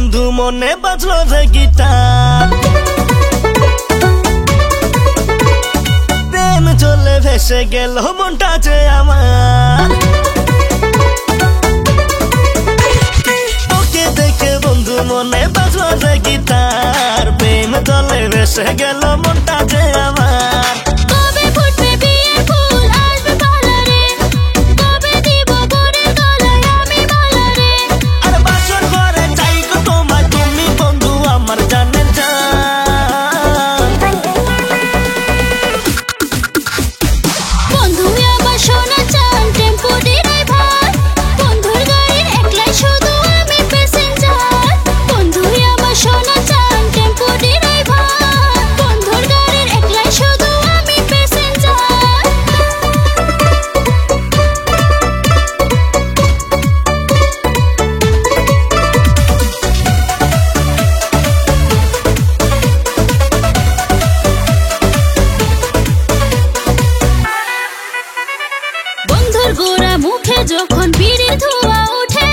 বন্ধু মনে বাজলো রে গিটার, প্রেম চলে ভেসে গেল মনটা যে আমার। ওকে দেখে বন্ধু মনে বাজলো রে গিটার, প্রেম চলে ভেসে গেল মনটা যে আমার। গোরা মুখে যখন বিড়ির ধোঁয়া ওঠে,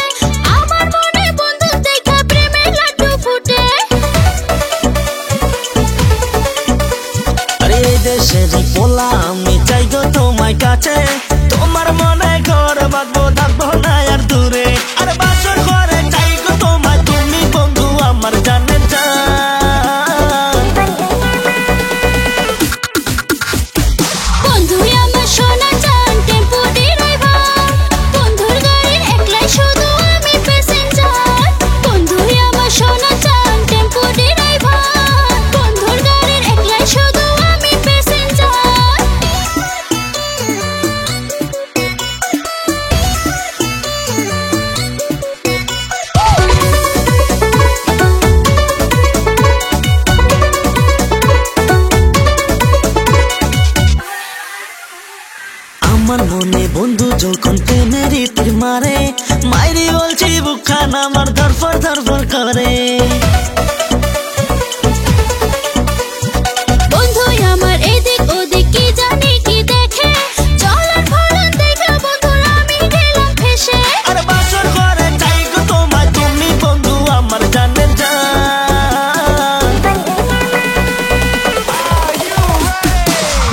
আমার মনে বন্ধু দেখা প্রেমের লাড্ডু ফুটে। আরে দেশের পোলা আমি চাই গো তোমায় কাছে, তোমার মনে ঘর বাঁধবো থাকবো না আর দূরে। আরে বাসর ঘরে চাই গো তোমায়, তুমি বন্ধু আমার জানের জান। বন্ধু আমার সোনা চান টেম্পো ড্রাইভার, বন্ধুর গাড়ির একলাই শুধু আমি প্যাসেঞ্জার। বন্ধু আমার সোনা চান টেম্পো ড্রাইভার, বন্ধুর গাড়ির একলাই শুধু আমি প্যাসেঞ্জার। আমার মনে বন্ধু যখন প্রেমের তীর মারে, মাইরি বলছি বুকখান আমার ধরফর ধরফর করে। বন্ধু আমার এদিক ওদিক কি জানি কি দেখে, চলার ফলন দেখে বন্ধুর আমি গেলাম ফেসে। আরে বাসর ঘরে চাই গো তোমায়, তুমি বন্ধু আমার জানের জান।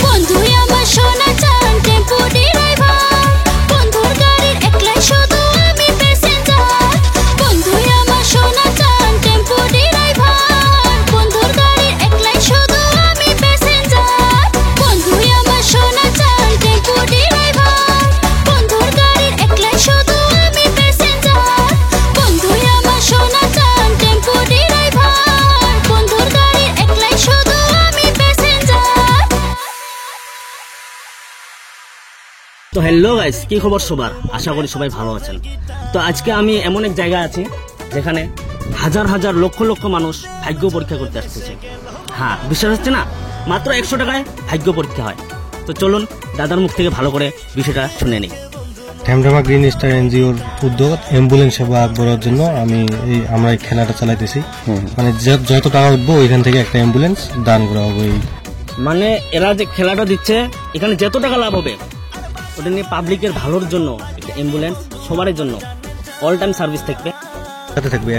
বন্ধু আমার সোনা চান টেম্পো ড্রাইভার, বন্ধুর গাড়ির একলাই শুধু আমি প্যাসেঞ্জার। বন্ধু আমার সোনা চান টেম্পো ড্রাইভার, বন্ধুর গাড়ির একলাই শুধু আমি প্যাসেঞ্জার। বন্ধু আমার সোনা চান টেম্পো ড্রাইভার, বন্ধুর গাড়ির একলাই শুধু আমি প্যাসেঞ্জার। বন্ধু আমার সোনা চান টেম্পো ড্রাইভার, বন্ধুর গাড়ির একলাই শুধু আমি প্যাসেঞ্জার। তো হ্যালো গাইস, কি খবর সবার? আশা করি সবাই ভালো আছেন। তো আজকে আমি এমন এক জায়গায় আছি যেখানে হাজার হাজার লক্ষ লক্ষ মানুষ ভাগ্য পরীক্ষা করতে আসতেছে। হ্যাঁ, বিশ্বাস হচ্ছে না? মাত্র 100 টাকায় ভাগ্য পরীক্ষা হয়। তো চলুন দাদার মুখ থেকে ভালো করে বিষয়টা শুনে নিই। ঢ্যামঢ্যামা গ্রিন স্টার এনজিওর উদ্যোগ অ্যাম্বুলেন্স সেবা আগবঢ়ার জন্য আমরা এই খেলাটা চালাইতেছি। মানে যত টাকা উঠবো ওইখান থেকে একটা অ্যাম্বুলেন্স দান করা হবে। মানে এরা যে খেলাটা দিচ্ছে, এখানে যত টাকা লাভ হবে ওটা নিয়ে পাবলিকের ভালোর জন্য একটা অ্যাম্বুলেন্স সবার জন্য অল টাইম সার্ভিস থাকবে। সাথে থাকবে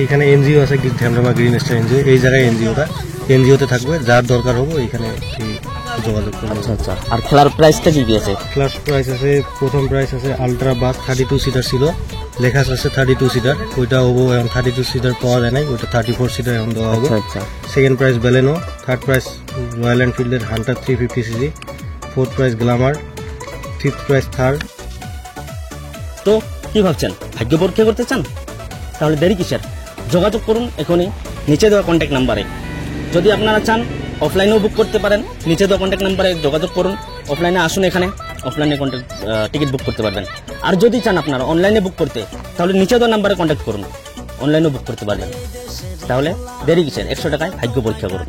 এখানে এনজিও আছে, ঢ্যামঢ্যামা গ্রিন স্টার এনজিও। এই জায়গায় এনজিওতে থাকবে, যার দরকার হবে এখানে যোগাযোগ করবে। আচ্ছা আচ্ছা। আর খেলার প্রাইসটা কি আছে? ক্লাস প্রাইস আছে, প্রথম প্রাইস আছে আলট্রা বাস 32 সিটার ছিল, লেখা আছে 32 সিটার। ওইটা হবো এখন 32 সিটার পাওয়া যায় নাই, ওইটা 34 সিটার এখন দেওয়া হবে। আচ্ছা। Second prize Baleno, third prize Royal এনফিল্ডের Hunter 350 CC, fourth prize Glamour, fifth prize Thar. তো কি ভাবছেন, ভাগ্য পরীক্ষা করতে চান? তাহলে দেরি কিসের? যোগাযোগ করুন এখনই নিচে দেওয়া কন্ট্যাক্ট নাম্বারে। যদি আপনারা চান অফলাইনেও বুক করতে পারেন, নিচে দেওয়া কন্ট্যাক্ট নাম্বারে যোগাযোগ করুন। অফলাইনে আসুন, এখানে অফলাইনে টিকিট বুক করতে পারবেন। আর যদি চান আপনারা অনলাইনে বুক করতে, তাহলে নিচে দেওয়া নাম্বারে কন্ট্যাক্ট করুন, অনলাইনেও বুক করতে পারবেন। তাহলে দেরি কিসের? 100 টাকায় ভাগ্য পরীক্ষা করুন।